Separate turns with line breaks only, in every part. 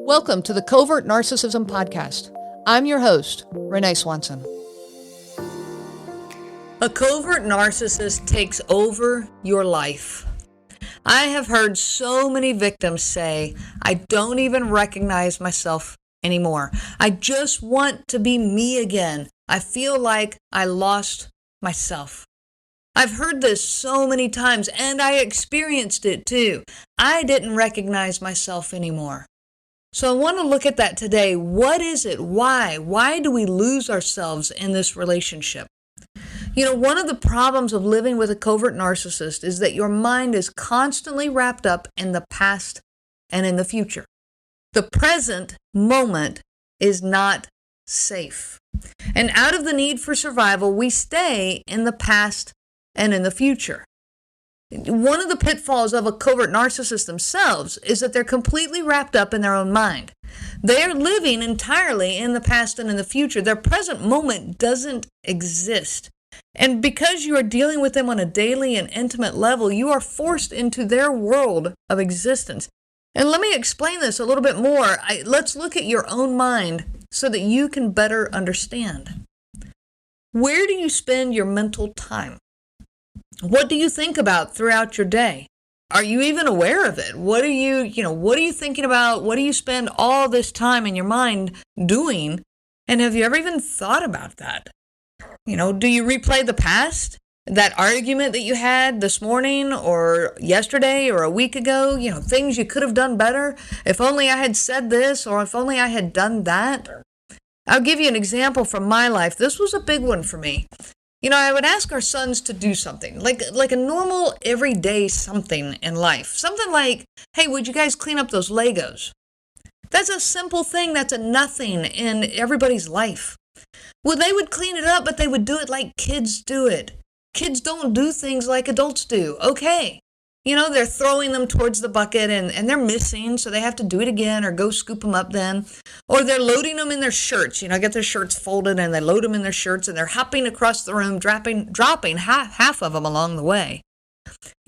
Welcome to the Covert Narcissism Podcast. I'm your host, Renee Swanson. A covert narcissist takes over your life. I have heard so many victims say, I don't even recognize myself anymore. I just want to be me again. I feel like I lost myself. I've heard this so many times, and I experienced it too. I didn't recognize myself anymore. So I want to look at that today. What is it? Why? Why do we lose ourselves in this relationship? You know, one of the problems of living with a covert narcissist is that your mind is constantly wrapped up in the past and in the future. The present moment is not safe. And out of the need for survival, we stay in the past and in the future. One of the pitfalls of a covert narcissist themselves is that they're completely wrapped up in their own mind. They're living entirely in the past and in the future. Their present moment doesn't exist. And because you are dealing with them on a daily and intimate level, you are forced into their world of existence. And let me explain this a little bit more. Let's look at your own mind so that you can better understand. Where do you spend your mental time? What do you think about throughout your day? Are you even aware of it? What are you thinking about? What do you spend all this time in your mind doing? And have you ever even thought about that? Do you replay the past? That argument that you had this morning or yesterday or a week ago? Things you could have done better. If only I had said this, or if only I had done that. I'll give you an example from my life. This was a big one for me. I would ask our sons to do something, like a normal, everyday something in life. Something like, hey, would you guys clean up those Legos? That's a simple thing. That's a nothing in everybody's life. Well, they would clean it up, but they would do it like kids do it. Kids don't do things like adults do. Okay. They're throwing them towards the bucket and they're missing, so they have to do it again or go scoop them up then. Or they're loading them in their shirts, get their shirts folded and they load them in their shirts and they're hopping across the room, dropping half of them along the way.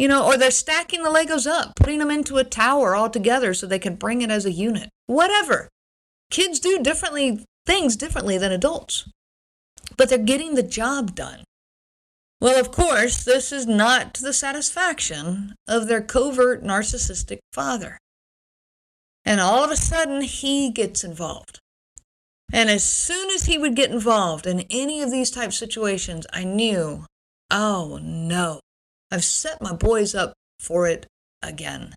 Or they're stacking the Legos up, putting them into a tower all together so they can bring it as a unit. Whatever. Kids do things differently than adults, but they're getting the job done. Well, of course, this is not to the satisfaction of their covert narcissistic father. And all of a sudden, he gets involved. And as soon as he would get involved in any of these type situations, I knew, oh no, I've set my boys up for it again.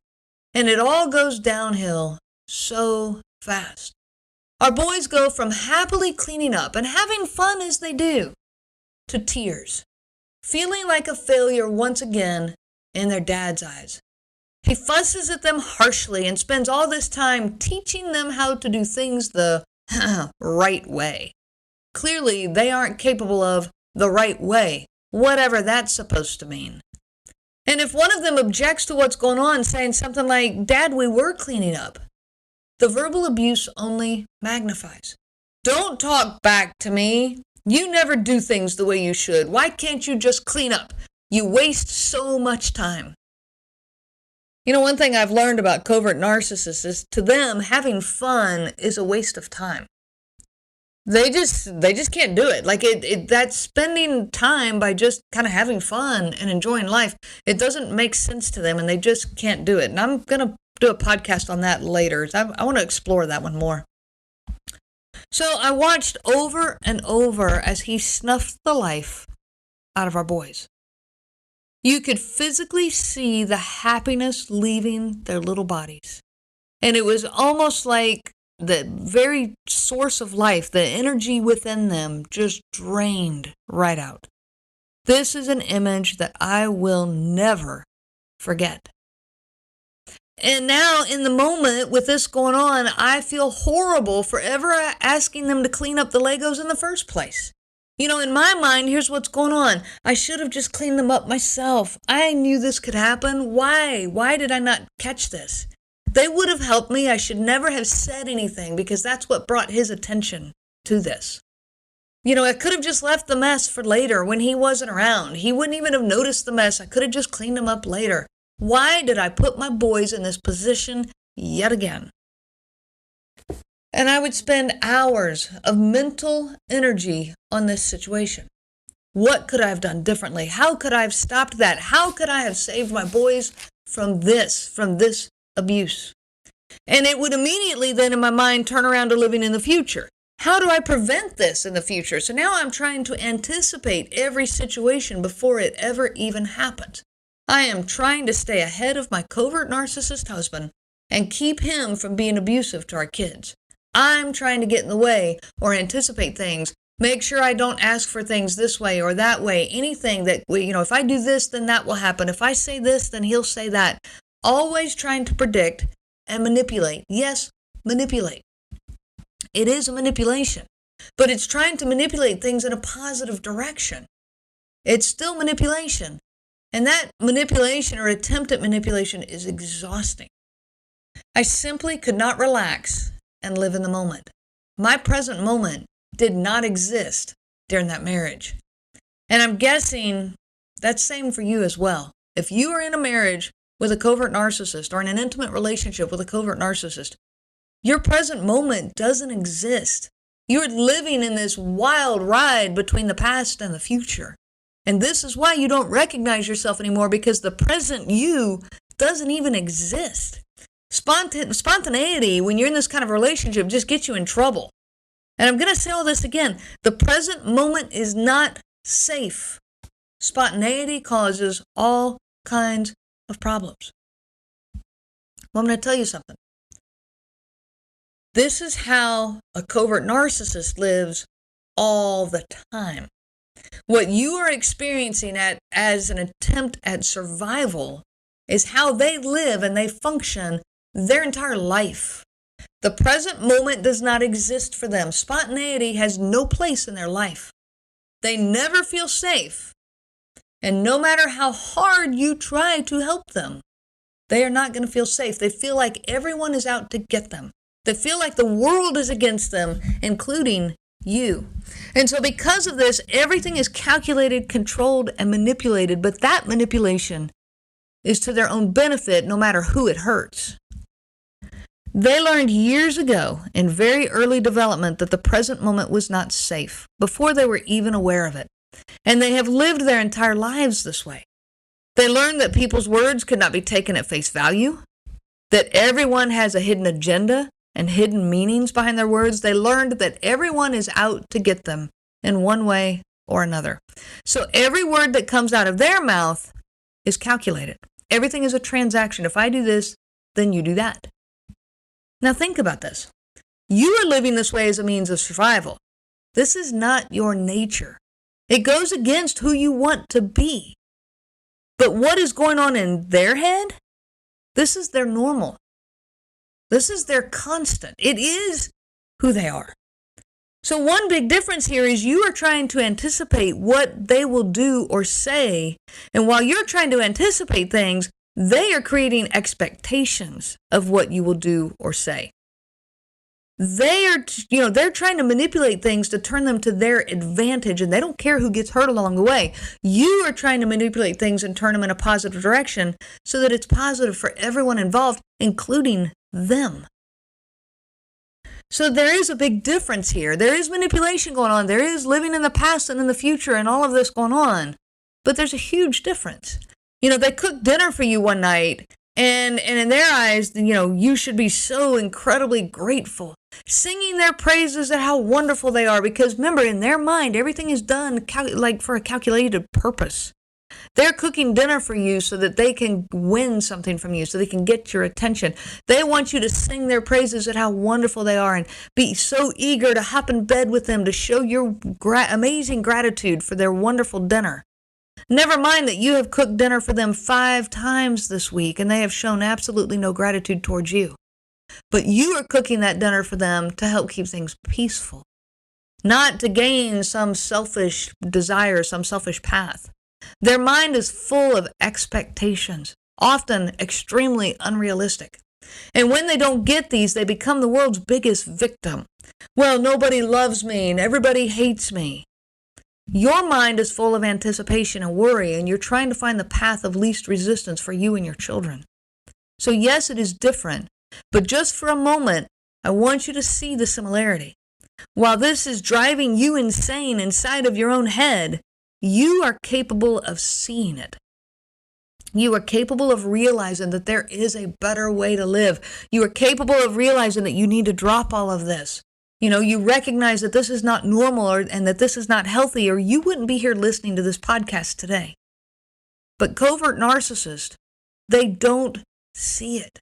And it all goes downhill so fast. Our boys go from happily cleaning up and having fun as they do to tears. Feeling like a failure once again in their dad's eyes. He fusses at them harshly and spends all this time teaching them how to do things the right way. Clearly, they aren't capable of the right way, whatever that's supposed to mean. And if one of them objects to what's going on, saying something like, Dad, we were cleaning up, the verbal abuse only magnifies. Don't talk back to me. You never do things the way you should. Why can't you just clean up? You waste so much time. One thing I've learned about covert narcissists is to them, having fun is a waste of time. They just can't do it. That's spending time by just kind of having fun and enjoying life. It doesn't make sense to them and they just can't do it. And I'm going to do a podcast on that later. I want to explore that one more. So I watched over and over as he snuffed the life out of our boys. You could physically see the happiness leaving their little bodies. And it was almost like the very source of life, the energy within them, just drained right out. This is an image that I will never forget. And now, in the moment with this going on, I feel horrible for ever asking them to clean up the Legos in the first place. In my mind, here's what's going on. I should have just cleaned them up myself. I knew this could happen. Why? Why did I not catch this? They would have helped me. I should never have said anything because that's what brought his attention to this. I could have just left the mess for later when he wasn't around. He wouldn't even have noticed the mess. I could have just cleaned them up later. Why did I put my boys in this position yet again? And I would spend hours of mental energy on this situation. What could I have done differently? How could I have stopped that? How could I have saved my boys from this abuse? And it would immediately then in my mind turn around to living in the future. How do I prevent this in the future? So now I'm trying to anticipate every situation before it ever even happens. I am trying to stay ahead of my covert narcissist husband and keep him from being abusive to our kids. I'm trying to get in the way or anticipate things, make sure I don't ask for things this way or that way, anything that, if I do this, then that will happen. If I say this, then he'll say that. Always trying to predict and manipulate. Yes, manipulate. It is a manipulation, but it's trying to manipulate things in a positive direction. It's still manipulation. And that manipulation or attempt at manipulation is exhausting. I simply could not relax and live in the moment. My present moment did not exist during that marriage. And I'm guessing that's same for you as well. If you are in a marriage with a covert narcissist or in an intimate relationship with a covert narcissist, your present moment doesn't exist. You're living in this wild ride between the past and the future. And this is why you don't recognize yourself anymore, because the present you doesn't even exist. Spontaneity, when you're in this kind of relationship, just gets you in trouble. And I'm going to say all this again. The present moment is not safe. Spontaneity causes all kinds of problems. Well, I'm going to tell you something. This is how a covert narcissist lives all the time. What you are experiencing as an attempt at survival is how they live and they function their entire life. The present moment does not exist for them. Spontaneity has no place in their life. They never feel safe. And no matter how hard you try to help them, they are not going to feel safe. They feel like everyone is out to get them. They feel like the world is against them, including you. And so because of this, everything is calculated, controlled, and manipulated. But that manipulation is to their own benefit, no matter who it hurts. They learned years ago in very early development that the present moment was not safe before they were even aware of it. And they have lived their entire lives this way. They learned that people's words could not be taken at face value, that everyone has a hidden agenda and hidden meanings behind their words. They learned that everyone is out to get them in one way or another. So every word that comes out of their mouth is calculated. Everything is a transaction. If I do this, then you do that. Now think about this. You are living this way as a means of survival. This is not your nature. It goes against who you want to be. But what is going on in their head? This is their normal. This is their constant. It is who they are. So one big difference here is you are trying to anticipate what they will do or say. And while you're trying to anticipate things, they are creating expectations of what you will do or say. They're trying to manipulate things to turn them to their advantage, and they don't care who gets hurt along the way. You are trying to manipulate things and turn them in a positive direction so that it's positive for everyone involved, including them. So there is a big difference here. There is manipulation going on. There is living in the past and in the future and all of this going on. But there's a huge difference. They cooked dinner for you one night, and in their eyes, you should be so incredibly grateful, singing their praises at how wonderful they are, because remember, in their mind, everything is done for a calculated purpose. They're cooking dinner for you so that they can win something from you, so they can get your attention. They want you to sing their praises at how wonderful they are and be so eager to hop in bed with them to show your amazing gratitude for their wonderful dinner. Never mind that you have cooked dinner for them 5 times this week and they have shown absolutely no gratitude towards you. But you are cooking that dinner for them to help keep things peaceful, not to gain some selfish desire, some selfish path. Their mind is full of expectations, often extremely unrealistic. And when they don't get these, they become the world's biggest victim. Well, nobody loves me and everybody hates me. Your mind is full of anticipation and worry, and you're trying to find the path of least resistance for you and your children. So yes, it is different, but just for a moment, I want you to see the similarity. While this is driving you insane inside of your own head, you are capable of seeing it. You are capable of realizing that there is a better way to live. You are capable of realizing that you need to drop all of this. You recognize that this is not normal and that this is not healthy, or you wouldn't be here listening to this podcast today. But covert narcissists, they don't see it.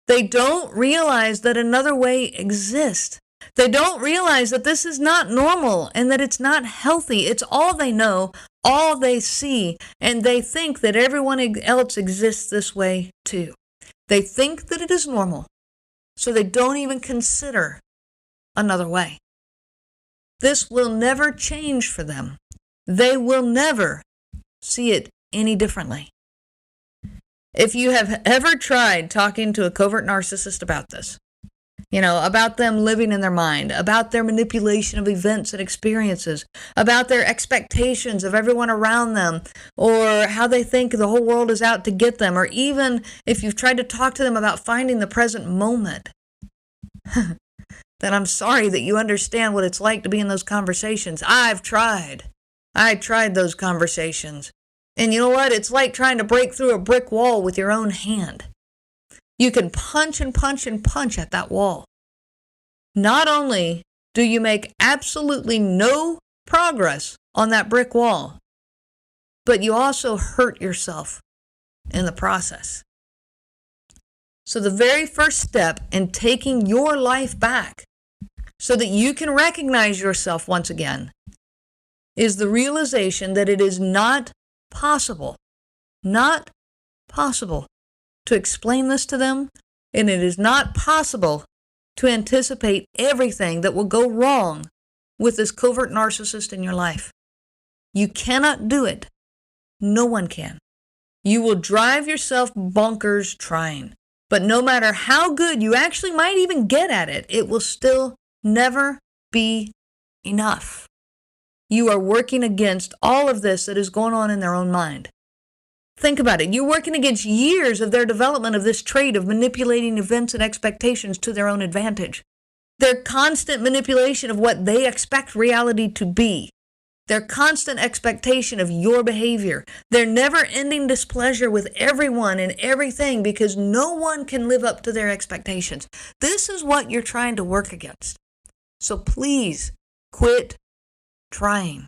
They don't realize that another way exists. They don't realize that this is not normal and that it's not healthy. It's all they know, all they see, and they think that everyone else exists this way too. They think that it is normal, so they don't even consider another way. This will never change for them. They will never see it any differently. If you have ever tried talking to a covert narcissist about this, about them living in their mind, about their manipulation of events and experiences, about their expectations of everyone around them, or how they think the whole world is out to get them, or even if you've tried to talk to them about finding the present moment, then I'm sorry that you understand what it's like to be in those conversations. I tried those conversations. And you know what? It's like trying to break through a brick wall with your own hand. You can punch and punch and punch at that wall. Not only do you make absolutely no progress on that brick wall, but you also hurt yourself in the process. So the very first step in taking your life back so that you can recognize yourself once again is the realization that it is not possible to explain this to them, and it is not possible to anticipate everything that will go wrong with this covert narcissist in your life. You cannot do it. No one can. You will drive yourself bonkers trying, but no matter how good you actually might even get at it, it will still never be enough. You are working against all of this that is going on in their own mind. Think about it. You're working against years of their development of this trait of manipulating events and expectations to their own advantage. Their constant manipulation of what they expect reality to be. Their constant expectation of your behavior. Their never-ending displeasure with everyone and everything because no one can live up to their expectations. This is what you're trying to work against. So please quit trying.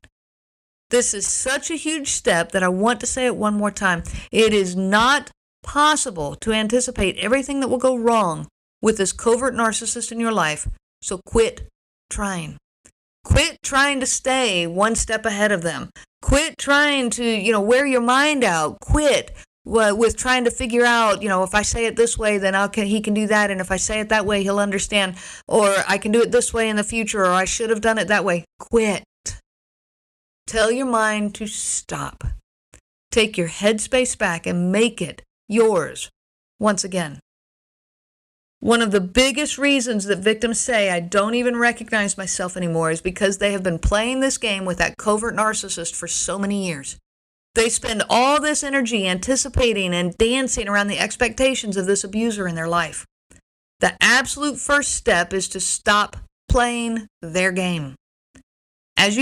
This is such a huge step that I want to say it one more time. It is not possible to anticipate everything that will go wrong with this covert narcissist in your life, so quit trying. Quit trying to stay one step ahead of them. Quit trying to, wear your mind out. Quit with trying to figure out, if I say it this way, then he can do that, and if I say it that way, he'll understand, or I can do it this way in the future, or I should have done it that way. Quit. Tell your mind to stop. Take your headspace back and make it yours once again. One of the biggest reasons that victims say, I don't even recognize myself anymore, is because they have been playing this game with that covert narcissist for so many years. They spend all this energy anticipating and dancing around the expectations of this abuser in their life. The absolute first step is to stop playing their game. As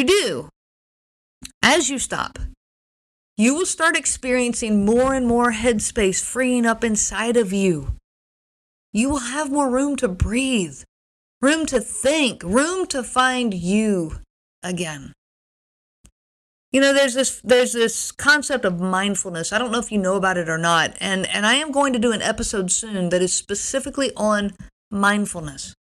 you stop, you will start experiencing more and more headspace freeing up inside of you. You will have more room to breathe, room to think, room to find you again. There's this concept of mindfulness. I don't know if you know about it or not, and I am going to do an episode soon that is specifically on mindfulness.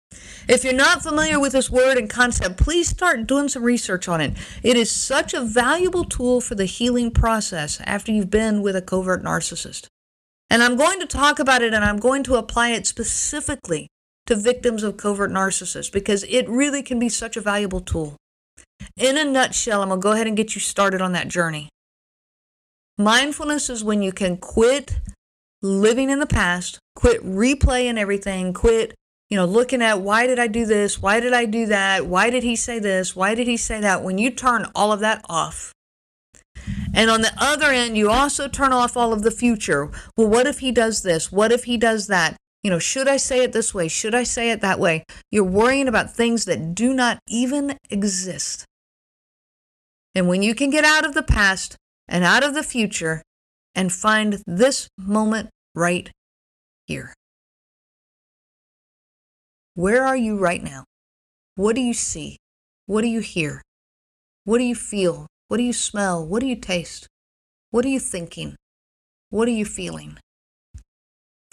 If you're not familiar with this word and concept, please start doing some research on it. It is such a valuable tool for the healing process after you've been with a covert narcissist. And I'm going to talk about it, and I'm going to apply it specifically to victims of covert narcissists because it really can be such a valuable tool. In a nutshell, I'm going to go ahead and get you started on that journey. Mindfulness is when you can quit living in the past, quit replaying everything, quit looking at why did I do this? Why did I do that? Why did he say this? Why did he say that? When you turn all of that off. And on the other end, you also turn off all of the future. Well, what if he does this? What if he does that? Should I say it this way? Should I say it that way? You're worrying about things that do not even exist. And when you can get out of the past and out of the future and find this moment right here. Where are you right now? What do you see? What do you hear? What do you feel? What do you smell? What do you taste? What are you thinking? What are you feeling?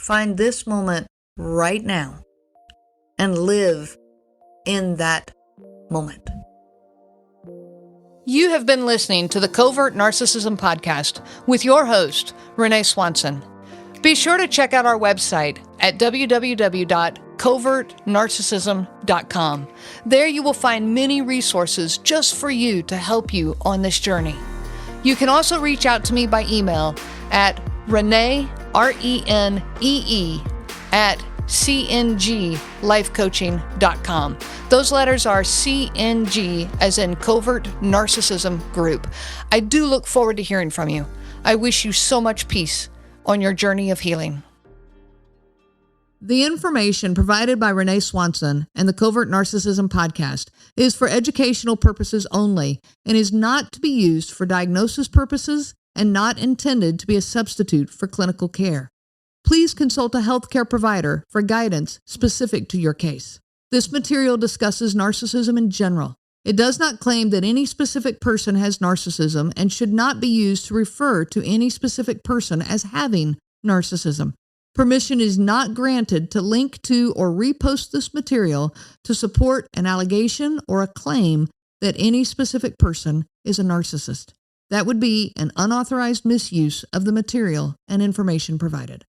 Find this moment right now and live in that moment. You have been listening to the Covert Narcissism Podcast with your host, Renee Swanson. Be sure to check out our website at www.covertnarcissism.com. There you will find many resources just for you to help you on this journey. You can also reach out to me by email at Renee, RENEE, at cnglifecoaching.com. Those letters are CNG, as in Covert Narcissism Group. I do look forward to hearing from you. I wish you so much peace on your journey of healing. The information provided by Renee Swanson and the Covert Narcissism Podcast is for educational purposes only and is not to be used for diagnosis purposes and not intended to be a substitute for clinical care. Please consult a healthcare provider for guidance specific to your case. This material discusses narcissism in general. It does not claim that any specific person has narcissism and should not be used to refer to any specific person as having narcissism. Permission is not granted to link to or repost this material to support an allegation or a claim that any specific person is a narcissist. That would be an unauthorized misuse of the material and information provided.